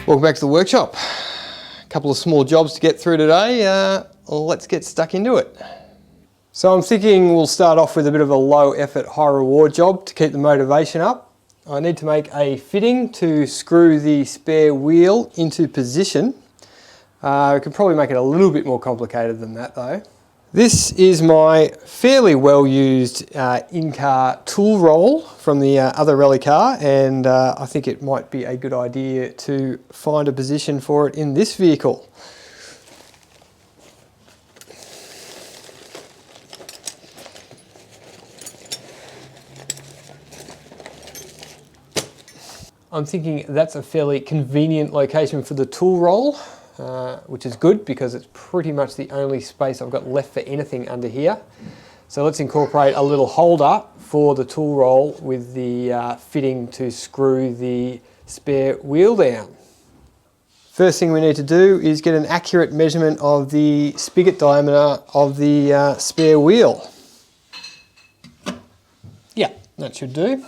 Welcome back to the workshop. A couple of small jobs to get through today. Let's get stuck into it. So I'm thinking we'll start off with a bit of a low effort, high reward job to keep the motivation up. I need to make a fitting to screw the spare wheel into position. I could probably make it a little bit more complicated than that though. This is my fairly well used in-car tool roll from the other rally car, and I think it might be a good idea to find a position for it in this vehicle. I'm thinking that's a fairly convenient location for the tool roll. Which is good because it's pretty much the only space I've got left for anything under here. So let's incorporate a little holder for the tool roll with the fitting to screw the spare wheel down. First thing we need to do is get an accurate measurement of the spigot diameter of the spare wheel. Yeah, that should do.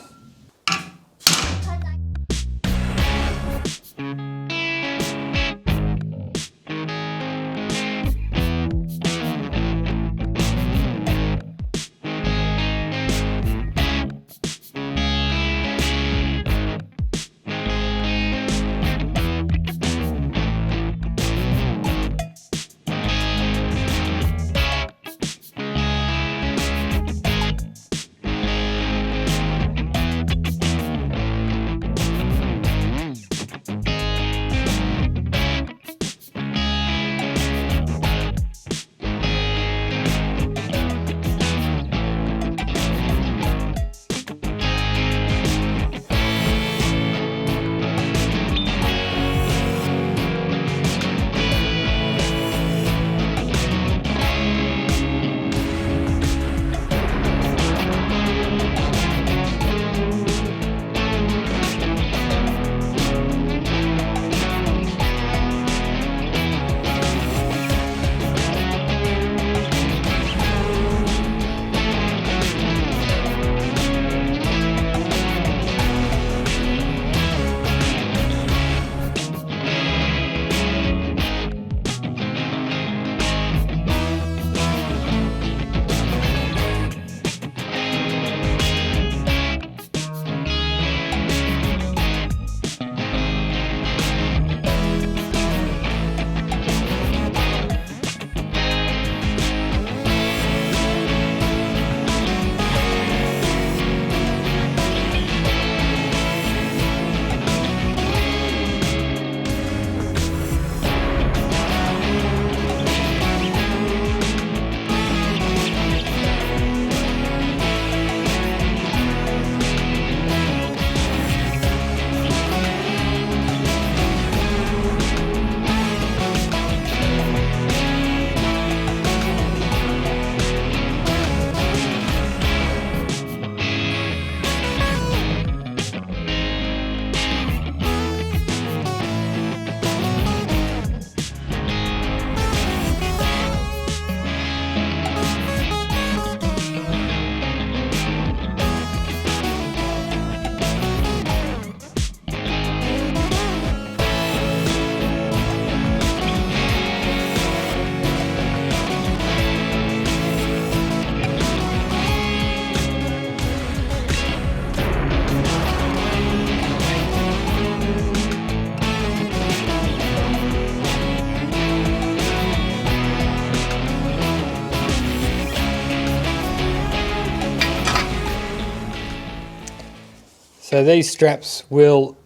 So these straps will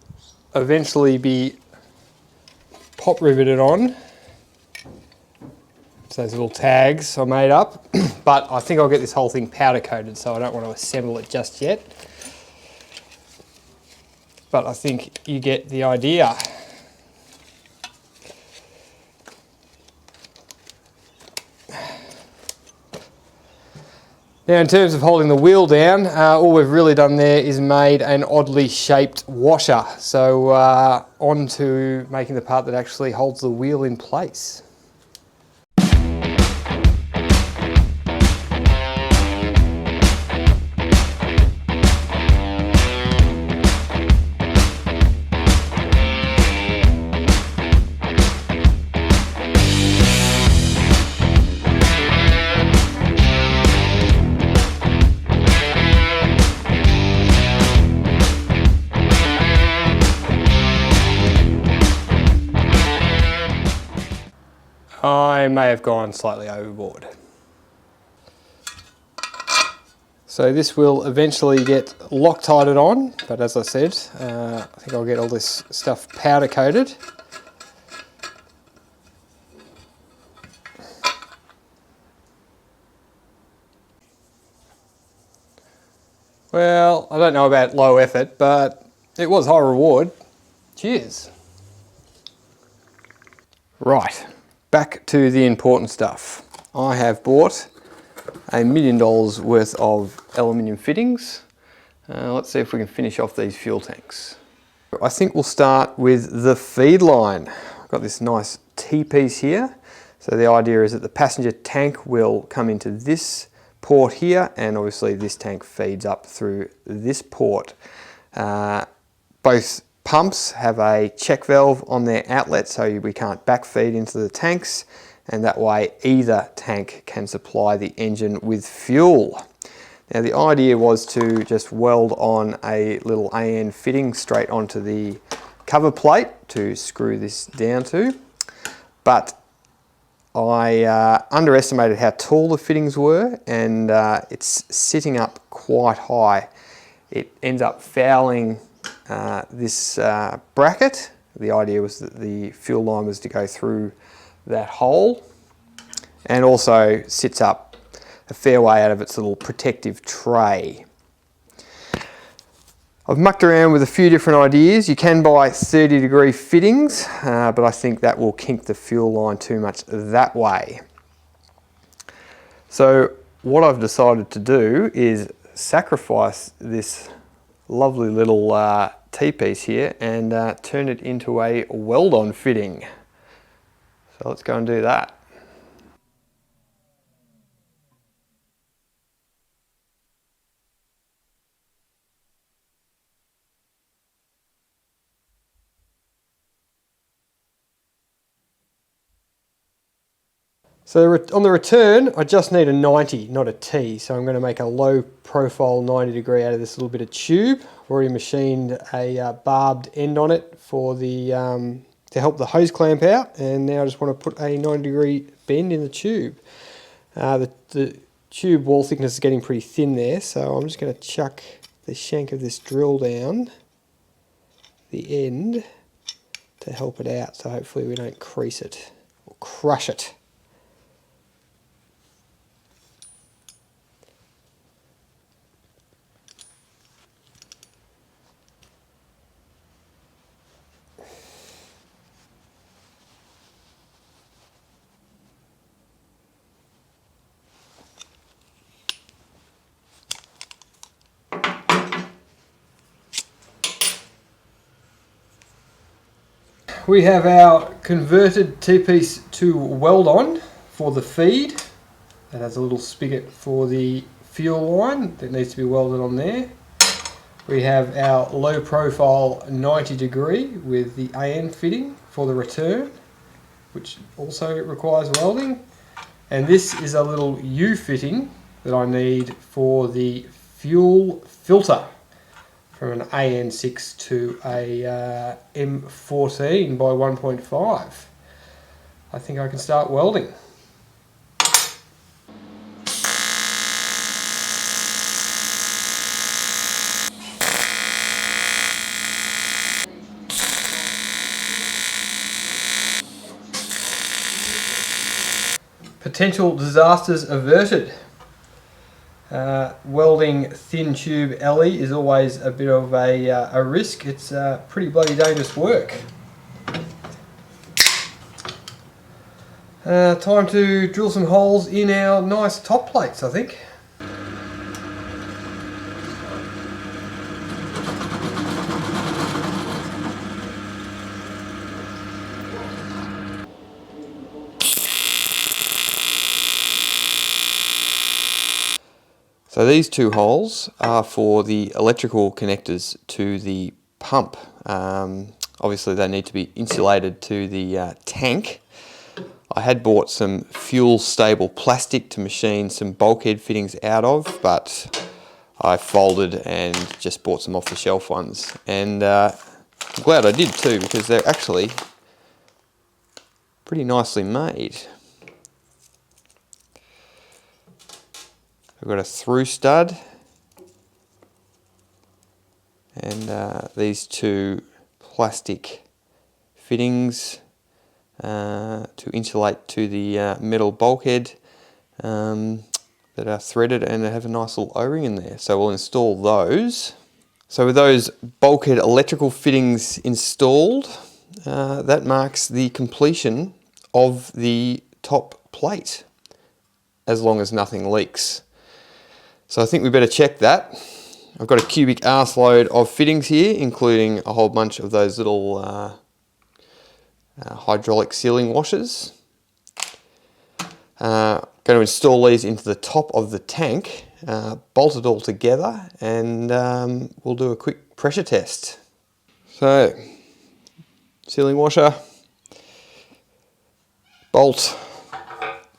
eventually be pop riveted on. So those little tags are made up, but I think I'll get this whole thing powder coated, so I don't want to assemble it just yet. But I think you get the idea. Now in terms of holding the wheel down, all we've really done there is made an oddly shaped washer. So on to making the part that actually holds the wheel in place. may have gone slightly overboard. So this will eventually get Loctited on, but as I said, I think I'll get all this stuff powder coated. Well, I don't know about low effort, but it was high reward. Cheers. Right, back to the important stuff. I have bought $1 million worth of aluminium fittings. Let's see if we can finish off these fuel tanks. I think we'll start with the feed line. I've got this nice T-piece here. So the idea is that the passenger tank will come into this port here, and obviously this tank feeds up through this port. Both pumps have a check valve on their outlet, so we can't backfeed into the tanks, and that way either tank can supply the engine with fuel. Now the idea was to just weld on a little AN fitting straight onto the cover plate to screw this down to, but I underestimated how tall the fittings were, and it's sitting up quite high. It ends up fouling this bracket. The idea was that the fuel line was to go through that hole, and also sits up a fair way out of its little protective tray. I've mucked around with a few different ideas. You can buy 30-degree fittings, but I think that will kink the fuel line too much that way. So what I've decided to do is sacrifice this lovely little T-piece here and turn it into a weld-on fitting. So let's go and do that. So on the return, I just need a 90, not a T. So I'm going to make a low profile 90 degree out of this little bit of tube. I've already machined a barbed end on it for the to help the hose clamp out. And now I just want to put a 90 degree bend in the tube. The tube wall thickness is getting pretty thin there. So I'm just going to chuck the shank of this drill down the end to help it out. So hopefully we don't crease it or crush it. We have our converted T-piece to weld on for the feed. That has a little spigot for the fuel line that needs to be welded on there. We have our low profile 90 degree with the AN fitting for the return, which also requires welding. And this is a little U fitting that I need for the fuel filter, from an AN6 to a M14 by 1.5. I think I can start welding. Potential disasters averted. Welding thin tube LE is always a bit of a risk. It's pretty bloody dangerous work. Time to drill some holes in our nice top plates, I think. So these two holes are for the electrical connectors to the pump. Obviously they need to be insulated to the tank. I had bought some fuel stable plastic to machine some bulkhead fittings out of, but I folded and just bought some off the shelf ones. And I'm glad I did too, because they're actually pretty nicely made. I've got a through stud and these two plastic fittings to insulate to the metal bulkhead that are threaded and have a nice little O-ring in there. So we'll install those. So with those bulkhead electrical fittings installed, that marks the completion of the top plate, as long as nothing leaks. So I think we better check that. I've got a cubic arse load of fittings here, including a whole bunch of those little hydraulic sealing washers. Going to install these into the top of the tank, bolt it all together, and we'll do a quick pressure test. So, sealing washer, bolt,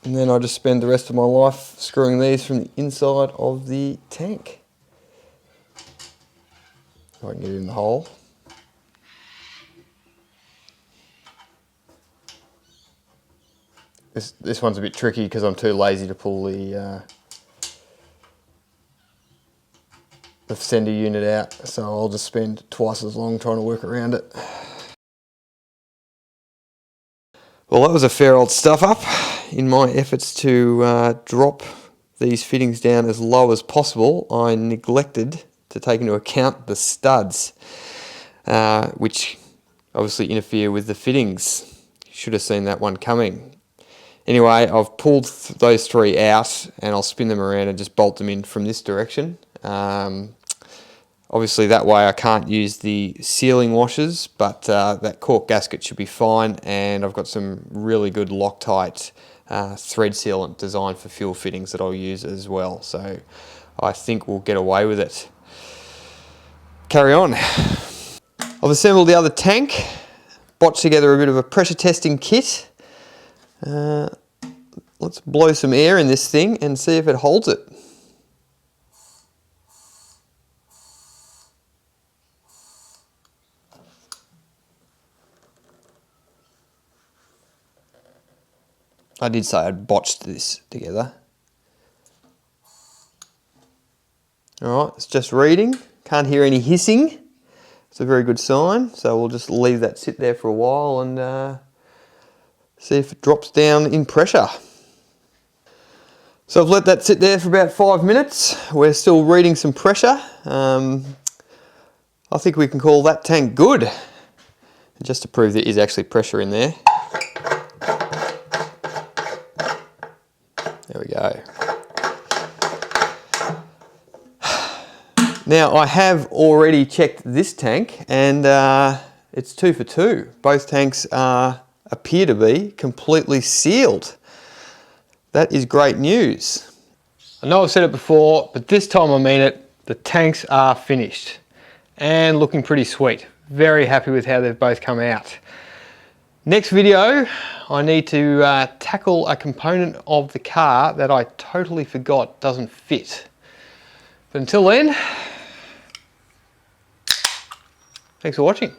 and then I just spend the rest of my life screwing these from the inside of the tank. If I can get it in the hole. This one's a bit tricky because I'm too lazy to pull the sender unit out, so I'll just spend twice as long trying to work around it. Well, that was a fair old stuff up. In my efforts to drop these fittings down as low as possible, I neglected to take into account the studs, which obviously interfere with the fittings. You should have seen that one coming. Anyway, I've pulled those three out and I'll spin them around and just bolt them in from this direction. Obviously that way I can't use the sealing washers, but that cork gasket should be fine, and I've got some really good Loctite thread sealant designed for fuel fittings that I'll use as well. So I think we'll get away with it. Carry on. I've assembled the other tank, botched together a bit of a pressure testing kit. Let's blow some air in this thing and see if it holds it. I did say I'd botched this together. Alright, it's just reading. Can't hear any hissing. It's a very good sign. So we'll just leave that sit there for a while and see if it drops down in pressure. So I've let that sit there for about 5 minutes. We're still reading some pressure. I think we can call that tank good. And just to prove there is actually pressure in there. There we go. Now I have already checked this tank, and it's 2 for 2. Both tanks appear to be completely sealed. That is great news. I know I've said it before, but this time I mean it. The tanks are finished and looking pretty sweet. Very happy with how they've both come out. Next video, I need to tackle a component of the car that I totally forgot doesn't fit. But until then, thanks for watching.